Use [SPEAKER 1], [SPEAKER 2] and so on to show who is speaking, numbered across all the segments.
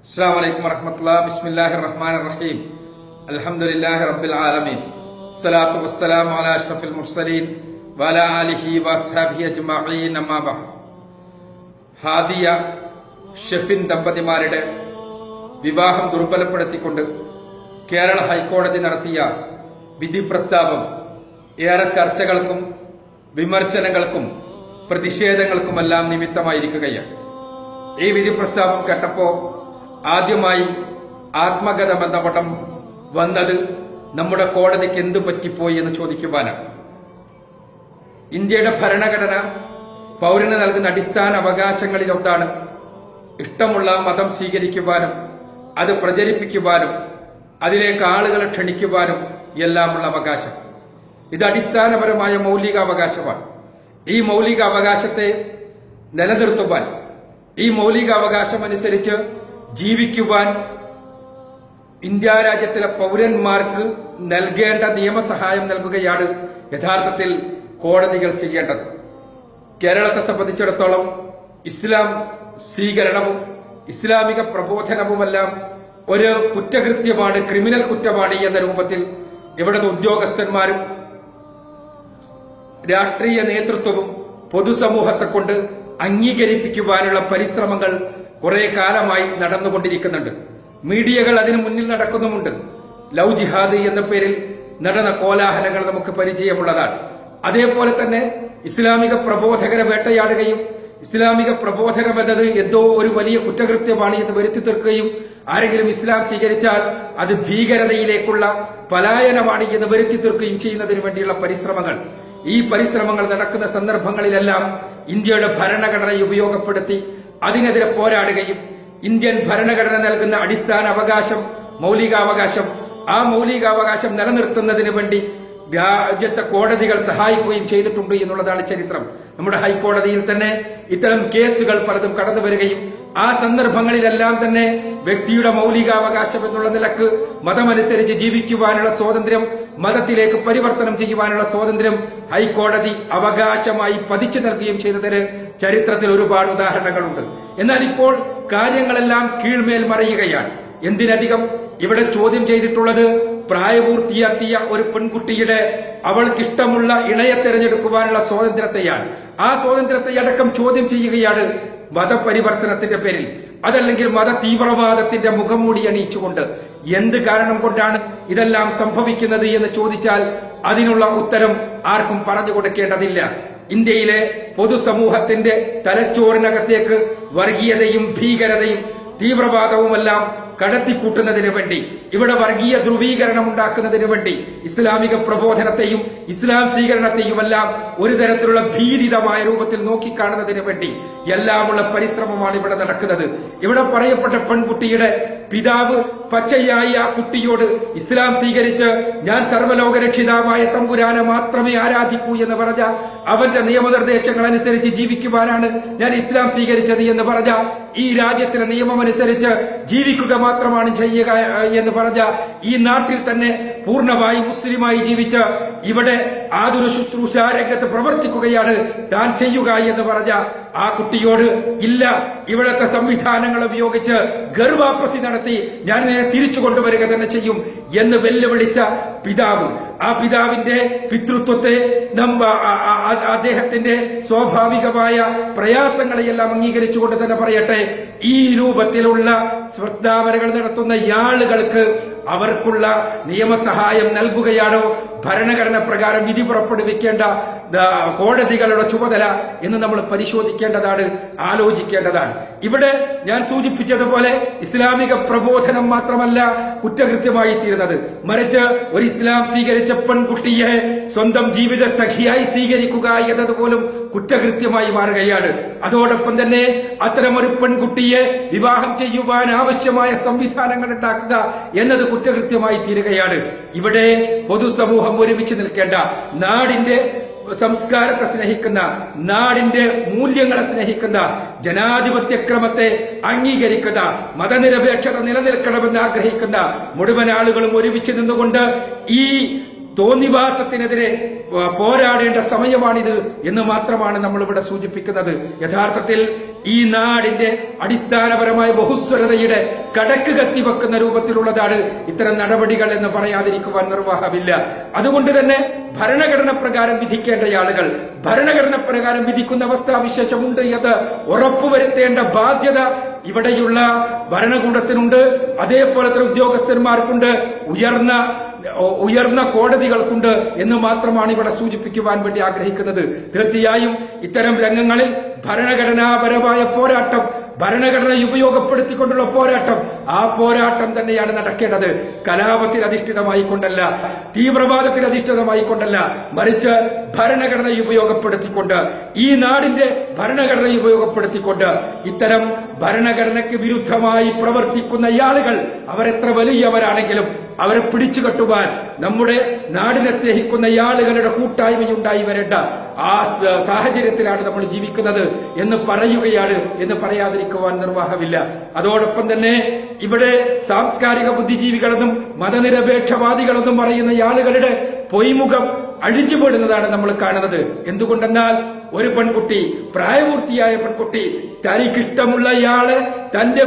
[SPEAKER 1] അസ്സലാമു അലൈക്കും വറഹ്മത്തുള്ളാഹി ബിസ്മില്ലാഹിർ റഹ്മാനിർ റഹീം അൽഹംദുലില്ലാഹി റബ്ബിൽ ആലമീൻ സ്വലാത്തു വസ്സലാമു അലാ അഷ്റഫിൽ മുർസലീൻ വഅലാ ആലിഹി വഅസ്ഹാബിഹി അജ്മഈൻ അമ്മാ ബഅദ്. ഹാദിയ ഷെഫിൻ ദമ്പതിമാരുടെ വിവാഹം ദുർബലപ്പെടുത്തിക്കൊണ്ട് കേരള ഹൈക്കോടതി നടത്തിയ വിധി പ്രസ്താവം ഏറെ ചർച്ചകൾക്കും വിമർശനങ്ങൾക്കും പ്രതിഷേധങ്ങൾക്കുമെല്ലാം നിമിത്തമായിരിക്കുകയാണ്. ഈ വിധി പ്രസ്താവം കേട്ടപ്പോ ആദ്യമായി ആത്മഗതമെന്ന പടം വന്നത് നമ്മുടെ കോടതിക്ക് എന്തു പറ്റിപ്പോയി എന്ന് ചോദിക്കുവാനാണ്. ഇന്ത്യയുടെ ഭരണഘടന പൗരന് നൽകുന്ന അടിസ്ഥാന അവകാശങ്ങളിലൊന്നാണ് ഇഷ്ടമുള്ള മതം സ്വീകരിക്കുവാനും അത് പ്രചരിപ്പിക്കുവാനും അതിലേക്ക് ആളുകളെ ക്ഷണിക്കുവാനും എല്ലാമുള്ള അവകാശം. ഇത് അടിസ്ഥാനപരമായ മൗലിക അവകാശമാണ്. ഈ മൗലിക അവകാശത്തെ നിലനിർത്തുവാൻ, ഈ മൗലിക അവകാശം അനുസരിച്ച് ജീവിക്കുവാൻ ഇന്ത്യ രാജ്യത്തിലെ പൗരന്മാർക്ക് നൽകേണ്ട നിയമസഹായം നൽകുകയാണ് യഥാർത്ഥത്തിൽ കോടതികൾ ചെയ്യേണ്ടത്. കേരളത്തെ സംബന്ധിച്ചിടത്തോളം ഇസ്ലാം സ്വീകരണവും ഇസ്ലാമിക പ്രബോധനവുമെല്ലാം ഒരു കുറ്റകൃത്യമാണ്, ക്രിമിനൽ കുറ്റമാണ് എന്ന രൂപത്തിൽ ഇവിടുത്തെ ഉദ്യോഗസ്ഥന്മാരും രാഷ്ട്രീയ നേതൃത്വവും പൊതുസമൂഹത്തെ കൊണ്ട് അംഗീകരിപ്പിക്കുവാനുള്ള പരിശ്രമങ്ങൾ കുറെ കാലമായി നടന്നുകൊണ്ടിരിക്കുന്നുണ്ട്. മീഡിയകൾ അതിനു മുന്നിൽ നടക്കുന്നുമുണ്ട്. ലവ് ജിഹാദ് എന്ന പേരിൽ നടന്ന കോലാഹലങ്ങൾ നമുക്ക് പരിചയമുള്ളതാണ്. അതേപോലെ തന്നെ ഇസ്ലാമിക പ്രബോധകരെ വേട്ടയാടുകയും ഇസ്ലാമിക പ്രബോധനം എന്നത് എന്തോ ഒരു വലിയ കുറ്റകൃത്യമാണ് എന്ന് വരുത്തി തീർക്കുകയും ആരെങ്കിലും ഇസ്ലാം സ്വീകരിച്ചാൽ അത് ഭീകരതയിലേക്കുള്ള പലായനമാണ് എന്ന് വരുത്തി തീർക്കുകയും ചെയ്യുന്നതിന് വേണ്ടിയുള്ള പരിശ്രമങ്ങൾ, ഈ പരിശ്രമങ്ങൾ നടക്കുന്ന സന്ദർഭങ്ങളിലെല്ലാം ഇന്ത്യയുടെ ഭരണഘടനയെ ഉപയോഗപ്പെടുത്തി അതിനെതിരെ പോരാടുകയും ഇന്ത്യൻ ഭരണഘടന നൽകുന്ന അടിസ്ഥാന അവകാശം, മൗലികാവകാശം, ആ മൗലികാവകാശം നിലനിർത്തുന്നതിന് വേണ്ടി രാജ്യത്തെ കോടതികൾ സഹായിക്കുകയും ചെയ്തിട്ടുണ്ട് എന്നുള്ളതാണ് ചരിത്രം. നമ്മുടെ ഹൈക്കോടതിയിൽ തന്നെ ഇത്തരം കേസുകൾ പലതും കടന്നു വരികയും ആ സന്ദർഭങ്ങളിലെല്ലാം തന്നെ വ്യക്തിയുടെ മൗലികാവകാശം എന്നുള്ള നിലക്ക് മതമനുസരിച്ച് ജീവിക്കുവാനുള്ള സ്വാതന്ത്ര്യം, മതത്തിലേക്ക് പരിവർത്തനം ചെയ്യുവാനുള്ള സ്വാതന്ത്ര്യം ഹൈക്കോടതി അവകാശമായി പതിച്ചു നൽകുകയും ചെയ്തതിന് ചരിത്രത്തിൽ ഒരുപാട് ഉദാഹരണങ്ങളുണ്ട്. എന്നാൽ ഇപ്പോൾ കാര്യങ്ങളെല്ലാം കീഴ്മേൽ മറിയുകയാണ്. എന്തിനധികം ഇവിടെ ചോദ്യം ചെയ്തിട്ടുള്ളത് പ്രായപൂർത്തിയെത്തിയ ഒരു പെൺകുട്ടിയുടെ അവൾക്കിഷ്ടമുള്ള ഇണയെ തെരഞ്ഞെടുക്കുവാനുള്ള സ്വാതന്ത്ര്യത്തെയാണ്. ആ സ്വാതന്ത്ര്യത്തെ അടക്കം ചോദ്യം ചെയ്യുകയാണ് മതപരിവർത്തനത്തിന്റെ പേരിൽ, അതല്ലെങ്കിൽ മത തീവ്രവാദത്തിന്റെ മുഖംമൂടി അണിയിച്ചുകൊണ്ട്. എന്ത് കാരണം കൊണ്ടാണ് ഇതെല്ലാം സംഭവിക്കുന്നത് എന്ന് ചോദിച്ചാൽ അതിനുള്ള ഉത്തരം ആർക്കും പറഞ്ഞു കൊടുക്കേണ്ടതില്ല. ഇന്ത്യയിലെ പൊതുസമൂഹത്തിന്റെ തലച്ചോറിനകത്തേക്ക് വർഗീയതയും ഭീകരതയും തീവ്രവാദവുമെല്ലാം കടത്തിക്കൂട്ടുന്നതിന് വേണ്ടി, ഇവിടെ വർഗീയ ധ്രുവീകരണം ഉണ്ടാക്കുന്നതിന് വേണ്ടി ഇസ്ലാമിക പ്രബോധനത്തെയും ഇസ്ലാം സ്വീകരണത്തെയുമെല്ലാം ഒരു തരത്തിലുള്ള ഭീതിതമായ രൂപത്തിൽ നോക്കിക്കാണുന്നതിന് വേണ്ടി എല്ലാമുള്ള പരിശ്രമമാണ് ഇവിടെ നടക്കുന്നത്. ഇവിടെ പറയപ്പെട്ട പെൺകുട്ടിയുടെ പിതാവ് പച്ചയായി ആ കുട്ടിയോട് ഇസ്ലാം സ്വീകരിച്ച് ഞാൻ സർവ്വലോക രക്ഷിതാവായ തമ്പുരാനെ മാത്രമേ ആരാധിക്കൂ എന്ന് പറഞ്ഞ, അവന്റെ നിയമനിർദ്ദേശങ്ങൾ അനുസരിച്ച് ജീവിക്കുവാനാണ് ഞാൻ ഇസ്ലാം സ്വീകരിച്ചത് എന്ന് പറഞ്ഞ, ഈ രാജ്യത്തിലെ നിയമം അനുസരിച്ച് ജീവിക്കുക മാത്രമാണ് ചെയ്യുക എന്ന് പറഞ്ഞ, ഈ നാട്ടിൽ തന്നെ പൂർണ്ണമായി മുസ്ലിമായി ജീവിച്ച് ഇവിടെ ആതുര ശുശ്രൂഷ രംഗത്ത് പ്രവർത്തിക്കുകയാണ് താൻ ചെയ്യുക എന്ന് പറഞ്ഞ ആ കുട്ടിയോട് ഇല്ല, ഇവിടത്തെ സംവിധാനങ്ങൾ ഉപയോഗിച്ച് ഗർഭാപ്പസി നടത്തി ഞാൻ തിരിച്ചു കൊണ്ടുവരിക തന്നെ ചെയ്യും എന്ന് വെല്ലുവിളിച്ച പിതാവ്, ആ പിതാവിന്റെ പിതൃത്വത്തെ അദ്ദേഹത്തിന്റെ സ്വാഭാവികമായ പ്രയാസങ്ങളെയെല്ലാം അംഗീകരിച്ചുകൊണ്ട് തന്നെ പറയട്ടെ, ഈ രൂപത്തിലുള്ള പ്രസ്താവനകൾ നടത്തുന്ന ആളുകൾക്ക് അവർക്കുള്ള നിയമസഹായം നൽകുകയാണോ ഭരണഘടന പ്രകാരം വിധി പുറപ്പെടുവിക്കേണ്ട കോടതികളുടെ ചുമതല എന്ന് നമ്മൾ പരിശോധിക്കേണ്ടതാണ്, ആലോചിക്കേണ്ടതാണ്. ഇവിടെ ഞാൻ സൂചിപ്പിച്ചതുപോലെ ഇസ്ലാമിക പ്രബോധനം മാത്രമല്ല കുറ്റകൃത്യമായി തീരുന്നത്, മറിച്ച് ഒരു ഇസ്ലാം സ്വീകരിച്ച പെൺകുട്ടിയെ സ്വന്തം ജീവിത സഖിയായി സ്വീകരിക്കുക എന്നതുപോലും കുറ്റകൃത്യമായി മാറുകയാണ്. അതോടൊപ്പം തന്നെ അത്തരമൊരു പെൺകുട്ടിയെ വിവാഹം ചെയ്യുവാൻ ആവശ്യമായ സംവിധാനങ്ങൾ ഉണ്ടാക്കുക എന്നത് കുറ്റകൃത്യമായി തീരുകയാണ്. ഇവിടെ പൊതുസമൂഹം ഒരുമിച്ച് നിൽക്കേണ്ട, നാടിന്റെ സംസ്കാരത്തെ സ്നേഹിക്കുന്ന, നാടിന്റെ മൂല്യങ്ങളെ സ്നേഹിക്കുന്ന, ജനാധിപത്യക്രമത്തെ അംഗീകരിക്കുന്ന, മതനിരപേക്ഷത നിലനിൽക്കണമെന്ന് ആഗ്രഹിക്കുന്ന മുഴുവൻ ആളുകളും ഒരുമിച്ച് നിന്നുകൊണ്ട് ഈ തോന്നിവാസത്തിനെതിരെ പോരാടേണ്ട സമയമാണിത് എന്ന് മാത്രമാണ് നമ്മൾ ഇവിടെ സൂചിപ്പിക്കുന്നത്. യഥാർത്ഥത്തിൽ ഈ നാടിന്റെ അടിസ്ഥാനപരമായ ബഹുസ്വരതയുടെ കടക്ക് കത്തിവെക്കുന്ന രൂപത്തിലുള്ളതാണ് ഇത്തരം നടപടികൾ എന്ന് പറയാതിരിക്കുവാൻ നിർവാഹമില്ല. അതുകൊണ്ട് തന്നെ ഭരണഘടന പ്രകാരം വിധിക്കേണ്ട ആളുകൾ ഭരണഘടന പ്രകാരം വിധിക്കുന്ന അവസ്ഥാവിശേഷമുണ്ട് എന്ന് ഉറപ്പുവരുത്തേണ്ട ബാധ്യത ഇവിടെയുള്ള ഭരണകൂടത്തിനുണ്ട്. അതേപോലെ തന്നെ ഉദ്യോഗസ്ഥന്മാർക്കുണ്ട്, ഉയർന്ന കോടതികൾക്കുണ്ട് എന്ന് മാത്രമാണ് ഇവിടെ സൂചിപ്പിക്കുവാൻ വേണ്ടി ആഗ്രഹിക്കുന്നത്. തീർച്ചയായും ഇത്തരം രംഗങ്ങളിൽ ഭരണഘടനാപരമായ പോരാട്ടം, ഭരണഘടന ഉപയോഗപ്പെടുത്തിക്കൊണ്ടുള്ള പോരാട്ടം, ആ പോരാട്ടം തന്നെയാണ് നടക്കേണ്ടത്. കലാപത്തിൽ അധിഷ്ഠിതമായിക്കൊണ്ടല്ല, തീവ്രവാദത്തിൽ അധിഷ്ഠിതമായിക്കൊണ്ടല്ല, മറിച്ച് ഭരണഘടന ഉപയോഗപ്പെടുത്തിക്കൊണ്ട്, ഈ നാടിന്റെ ഭരണഘടന ഉപയോഗപ്പെടുത്തിക്കൊണ്ട് ഇത്തരം ഭരണഘടനയ്ക്ക് വിരുദ്ധമായി പ്രവർത്തിക്കുന്ന ആളുകൾ അവരെത്ര വലിയവരാണെങ്കിലും അവരെ പിടിച്ചുകെട്ടുവാൻ നമ്മുടെ നാടിനെ സ്നേഹിക്കുന്ന ആളുകളുടെ കൂട്ടായ്മയുണ്ടായി വരേണ്ട ആ സാഹചര്യത്തിലാണ് നമ്മൾ ജീവിക്കുന്നത് എന്ന് പറയുകയാണ് എന്ന് പറയാതിരിക്കുവാൻ നിർവാഹമില്ല. അതോടൊപ്പം തന്നെ ഇവിടെ സാംസ്കാരിക ബുദ്ധിജീവികളെന്നും മതനിരപേക്ഷവാദികളെന്നും പറയുന്ന ആളുകളുടെ പൊയ്മുഖം അഴിഞ്ഞുപോടുന്നതാണ് നമ്മൾ കാണുന്നത്. എന്തുകൊണ്ടെന്നാൽ ഒരു പെൺകുട്ടി, പ്രായപൂർത്തിയായ പെൺകുട്ടി തനിക്കിഷ്ടമുള്ളയാളെ തന്റെ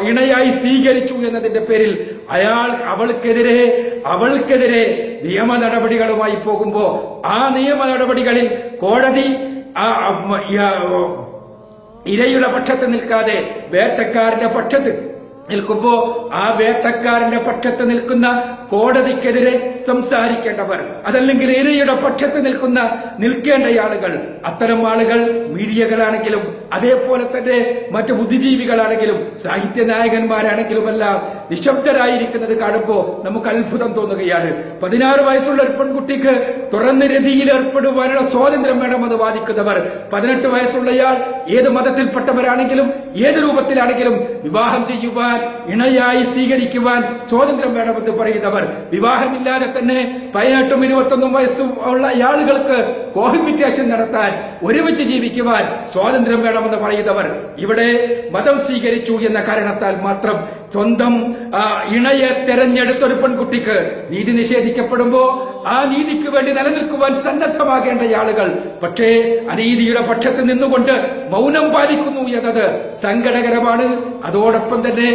[SPEAKER 1] ഇണയായി സ്വീകരിച്ചു എന്നതിന്റെ പേരിൽ അവൾക്കെതിരെ നിയമ നടപടികളുമായി പോകുമ്പോ ആ നിയമ നടപടികളിൽ കോടതി ഇരയുടെ പക്ഷത്ത് നിൽക്കാതെ വേട്ടക്കാരന്റെ പക്ഷത്ത് നിൽക്കുമ്പോ ആ വേട്ടക്കാരന്റെ പക്ഷത്ത് നിൽക്കുന്ന കോടതിക്കെതിരെ സംസാരിക്കേണ്ടവർ, അതല്ലെങ്കിൽ ഇരയുടെ പക്ഷത്ത് നിൽക്കേണ്ട ആളുകൾ, അത്തരം ആളുകൾ മീഡിയകളാണെങ്കിലും അതേപോലെ തന്നെ മറ്റു ബുദ്ധിജീവികളാണെങ്കിലും സാഹിത്യ നായകന്മാരാണെങ്കിലുമെല്ലാം നിശബ്ദരായിരിക്കുന്നത് കാണുമ്പോൾ നമുക്ക് അത്ഭുതം തോന്നുകയാണ്. 16 വയസ്സുള്ള ഒരു പെൺകുട്ടിക്ക് തുറന്ന രതിയിൽ ഏർപ്പെടുവാനുള്ള സ്വാതന്ത്ര്യം വേണമെന്ന് വാദിക്കുന്നവർ, 18 വയസ്സുള്ളയാൾ ഏത് മതത്തിൽപ്പെട്ടവരാണെങ്കിലും ഏത് രൂപത്തിലാണെങ്കിലും വിവാഹം ചെയ്യുവാൻ, ഇണയായി സ്വീകരിക്കുവാൻ സ്വാതന്ത്ര്യം വേണമെന്ന് പറയുന്നവർ, വിവാഹമില്ലാതെ തന്നെ 18ഉം 21ഉം വയസ്സും ഉള്ള ആളുകൾക്ക് കോഹിബിറ്റേഷൻ നടത്താൻ, ഒരുമിച്ച് ജീവിക്കുവാൻ സ്വാതന്ത്ര്യം വേണമെന്ന് പറയുന്നവർ, ഇവിടെ മതം സ്വീകരിച്ചു എന്ന കാരണത്താൽ മാത്രം സ്വന്തം ഇണയെ തെരഞ്ഞെടുത്തൊരു പെൺകുട്ടിക്ക് നീതി നിഷേധിക്കപ്പെടുമ്പോ ആ നീതിക്ക് വേണ്ടി നിലനിൽക്കുവാൻ സന്നദ്ധമാകേണ്ട ആളുകൾ പക്ഷേ അനീതിയുടെ പക്ഷത്ത് നിന്നുകൊണ്ട് മൗനം പാലിക്കുന്നു എന്നത് സങ്കടകരമാണ്. അതോടൊപ്പം തന്നെ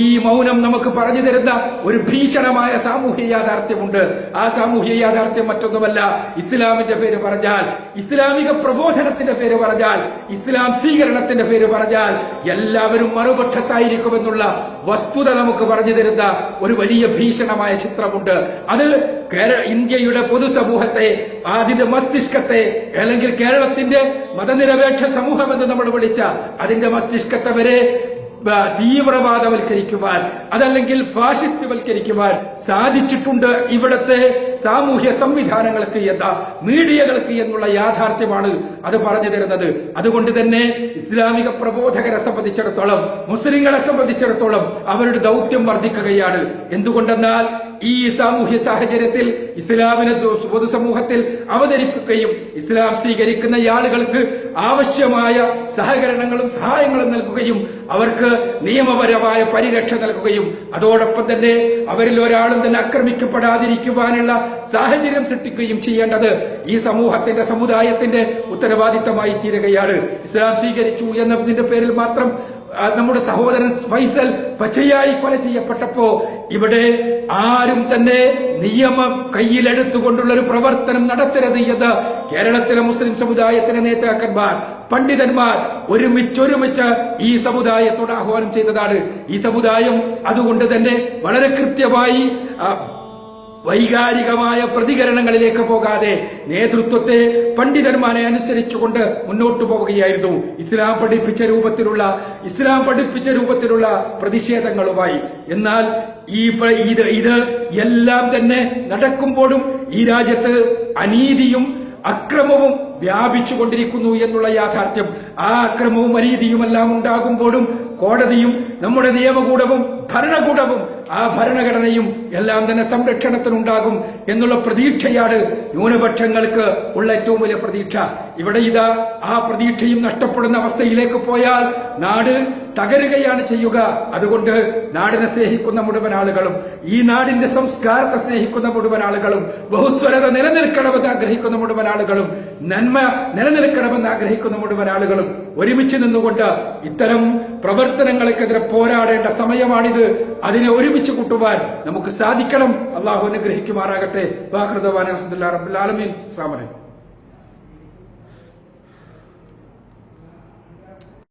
[SPEAKER 1] ഈ മൗനം നമുക്ക് പറഞ്ഞു തരുന്ന ഒരു ഭീഷണമായ സാമൂഹ്യ യാഥാർത്ഥ്യമുണ്ട്. ആ സാമൂഹ്യ യാഥാർത്ഥ്യം മറ്റൊന്നുമല്ല, ഇസ്ലാമിന്റെ പേര് പറഞ്ഞാൽ, ഇസ്ലാമിക പ്രബോധനത്തിന്റെ പേര് പറഞ്ഞാൽ, ഇസ്ലാം സ്വീകരണത്തിന്റെ പേര് പറഞ്ഞാൽ എല്ലാവരും മറുപക്ഷത്തായിരിക്കുമെന്നുള്ള വസ്തുത നമുക്ക് പറഞ്ഞു തരുന്ന ഒരു വലിയ ഭീഷണമായ ചിത്രമുണ്ട്. അത് ഇന്ത്യയുടെ പൊതുസമൂഹത്തെ, അതിന്റെ മസ്തിഷ്കത്തെ, അല്ലെങ്കിൽ കേരളത്തിന്റെ മതനിരപേക്ഷ സമൂഹം എന്ന് നമ്മൾ വിളിച്ച അതിന്റെ മസ്തിഷ്കത്തെ വരെ തീവ്രവാദവൽക്കരിക്കുവാൻ, അതല്ലെങ്കിൽ ഫാഷിസ്റ്റ്വൽക്കരിക്കുവാൻ സാധിച്ചിട്ടുണ്ട് ഇവിടത്തെ സാമൂഹ്യ സംവിധാനങ്ങൾക്ക് മീഡിയകൾക്ക് എന്നുള്ള യാഥാർത്ഥ്യമാണ് അത് പറഞ്ഞു തരുന്നത്. അതുകൊണ്ട് തന്നെ ഇസ്ലാമിക പ്രബോധകരെ സംബന്ധിച്ചിടത്തോളം, മുസ്ലിങ്ങളെ സംബന്ധിച്ചിടത്തോളം അവരുടെ ദൗത്യം വർദ്ധിക്കുകയാണ്. എന്തുകൊണ്ടെന്നാൽ ഈ സാമൂഹ്യ സാഹചര്യത്തിൽ ഇസ്ലാമിനെ പൊതുസമൂഹത്തിൽ അവതരിപ്പിക്കുകയും ഇസ്ലാം സ്വീകരിക്കുന്ന ആളുകൾക്ക് ആവശ്യമായ സഹകരണങ്ങളും സഹായങ്ങളും നൽകുകയും അവർക്ക് നിയമപരമായ പരിരക്ഷ നൽകുകയും അതോടൊപ്പം തന്നെ അവരിൽ ഒരാളും തന്നെ ആക്രമിക്കപ്പെടാതിരിക്കുവാനുള്ള സാഹചര്യം സൃഷ്ടിക്കുകയും ചെയ്യേണ്ടത് ഈ സമൂഹത്തിന്റെ, സമുദായത്തിന്റെ ഉത്തരവാദിത്തമായി തീരുകയാണ്. ഇസ്ലാം സ്വീകരിച്ചു എന്നതിന്റെ പേരിൽ മാത്രം നമ്മുടെ സഹോദരൻ ഫൈസൽ പച്ചയായി കൊല ചെയ്യപ്പെട്ടപ്പോ ഇവിടെ ആരും തന്നെ നിയമം കയ്യിലെടുത്തുകൊണ്ടുള്ള ഒരു പ്രവർത്തനം നടത്തരുത് എന്ന് കേരളത്തിലെ മുസ്ലിം സമുദായത്തിലെ നേതാക്കന്മാർ, പണ്ഡിതന്മാർ ഒരുമിച്ച് ഈ സമുദായത്തോട് ആഹ്വാനം ചെയ്തതാണ്. ഈ സമുദായം അതുകൊണ്ട് തന്നെ വളരെ കൃത്യമായി വൈകാരികമായ പ്രതികരണങ്ങളിലേക്ക് പോകാതെ നേതൃത്വത്തെ, പണ്ഡിതന്മാരെ അനുസരിച്ചുകൊണ്ട് മുന്നോട്ടു പോവുകയായിരുന്നു. ഇസ്ലാം പഠിപ്പിച്ച രൂപത്തിലുള്ള പ്രതിഷേധങ്ങളുമായി. എന്നാൽ ഇത് എല്ലാം തന്നെ നടക്കുമ്പോഴും ഈ രാജ്യത്ത് അനീതിയും അക്രമവും വ്യാപിച്ചുകൊണ്ടിരിക്കുന്നു എന്നുള്ള യാഥാർത്ഥ്യം, ആ അക്രമവും അനീതിയുമെല്ലാം ഉണ്ടാകുമ്പോഴും കോടതിയും നമ്മുടെ നിയമകൂടവും ഭരണകൂടവും ആ ഭരണഘടനയും എല്ലാം തന്നെ സംരക്ഷണത്തിനുണ്ടാകും എന്നുള്ള പ്രതീക്ഷയാണ് ന്യൂനപക്ഷങ്ങൾക്ക് ഉള്ള ഏറ്റവും വലിയ പ്രതീക്ഷ. ഇവിടെ ഇതാ ആ പ്രതീക്ഷയും നഷ്ടപ്പെടുന്ന അവസ്ഥയിലേക്ക് പോയാൽ നാട് തകരുകയാണ് ചെയ്യുക. അതുകൊണ്ട് നാടിനെ സ്നേഹിക്കുന്ന മുഴുവൻ ആളുകളും, ഈ നാടിന്റെ സംസ്കാരത്തെ സ്നേഹിക്കുന്ന മുഴുവൻ ആളുകളും, ബഹുസ്വരത നിലനിൽക്കണമെന്ന് ആഗ്രഹിക്കുന്ന മുഴുവൻ ആളുകളും, നന്മ നിലനിൽക്കണമെന്ന് ആഗ്രഹിക്കുന്ന മുഴുവൻ ആളുകളും ഒരുമിച്ച് നിന്നുകൊണ്ട് ഇത്തരം പ്രവർത്തനങ്ങൾക്കെതിരെ പോരാടേണ്ട സമയമാണിത്. അതിനെ ഒരുമിച്ച് കൂട്ടുവാൻ നമുക്ക് സാധിക്കണം. അള്ളാഹു അനുഗ്രഹിക്കുമാറാകട്ടെ. വാഹൃദവാൻ അൽഹംദുലില്ലാഹി റബ്ബിൽ ആലമീൻ. അസ്സലാമു അലൈക്കും.